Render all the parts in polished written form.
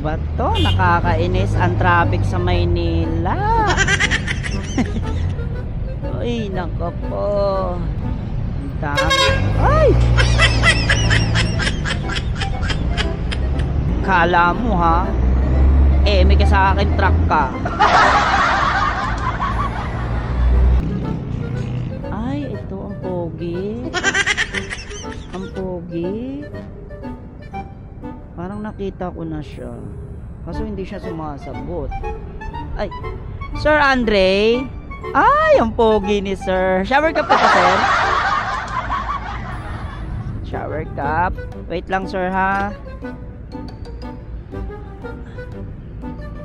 ba to? Nakakainis ang traffic sa Maynila. Ay, nako po. Ang dami. Ay! Kala mo ha? May ka sa akin truck ka. Ay, ito ang pogi. Ang pogi. Parang nakita ko na siya. Kaso hindi siya sumasagot. Ay, Sir Andre. Ay, ang pogi ni Sir. Shower cup pa pa, Sir? Shower cup. Wait lang, Sir, ha?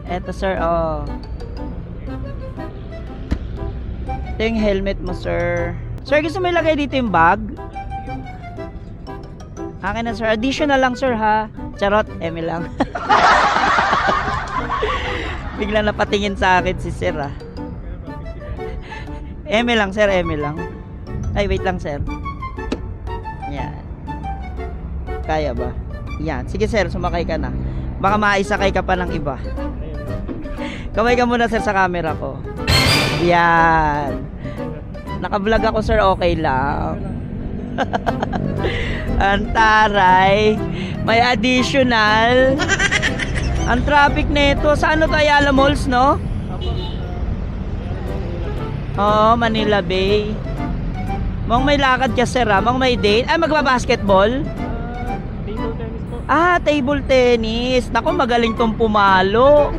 Eto, Sir, oh. Ito yung helmet mo, Sir. Sir, gusto mo ilagay dito yung bag? Akin na, Sir. Additional lang, Sir, ha? Charot, eme lang. Bigla napatingin sa akin si Sir, ha? Eme lang, Sir, eme lang. Ay, wait lang, Sir. Yan. Kaya ba? Yan. Sige, Sir, sumakay ka na. Baka maisakay ka pa ng iba. Kamay ka muna, Sir, sa camera ko. Yan. Naka-vlog ako, Sir, okay lang. Antaray. May additional. Ang traffic nito. Sa ano to? Ayala Malls, no? Oo, Manila Bay. Mong may lakad ka, Sir, ha? Mong may date. Ay, magbabasketball? Table tennis po. Ah, table tennis. Naku, magaling tong pumalo.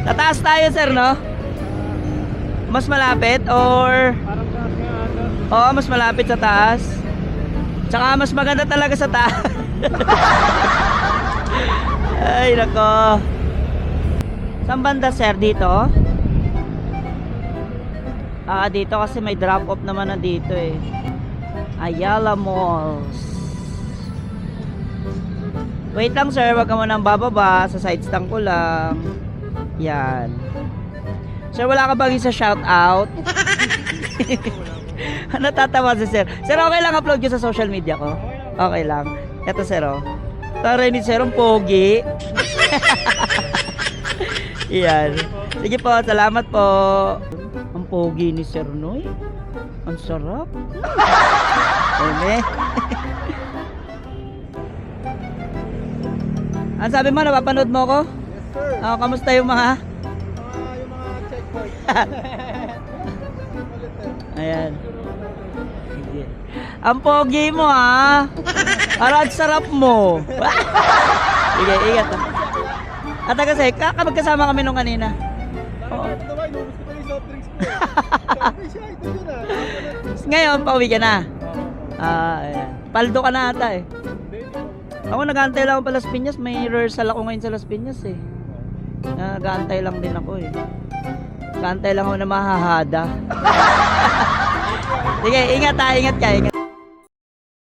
Tataas tayo, Sir, no? Mas malapit or Parang taas nga ata. oo, mas malapit sa taas. Tsaka mas maganda talaga sa taas. Ay, nako. Saan banda, Sir? Dito? Ah, dito kasi may drop off naman na dito eh. Ayala Malls. Wait lang, Sir, wag ka munang bababa. Sa side stand ko lang. Yan. Sir, wala ka bang isa shout out? Natatawa si Sir. Sir, okay lang upload ko sa social media ko? Okay lang. Eto, Sir, oh. Taray ni Sir, ang pogi. Yan. Sige po, salamat po. Ang pogi ni Sir Noy. Ang sarap. Eme. Ang sabi mo, napapanood mo ko? Yes, sir. Kamusta yung mga... Yung mga checkpoint. Ayan. Sige. Ang pogi mo, ha? Parang sarap mo. Sige, ingat. At kasi, magkasama kami nung kanina. Oo. Naman, inubos ko pa yung soft drinks ko. Sabi siya, ito yun ah. Ngayon, pauwi ka na. Ayan. Paldo ka na ata eh. Ako nag-aantay lang ako pa Las Piñas. May rehearsal ako ngayon sa Las Piñas eh. Nag-aantay lang din ako eh. Nag-aantay lang ako na mahahada. Sige, ingat ha, ingat ka, ingat.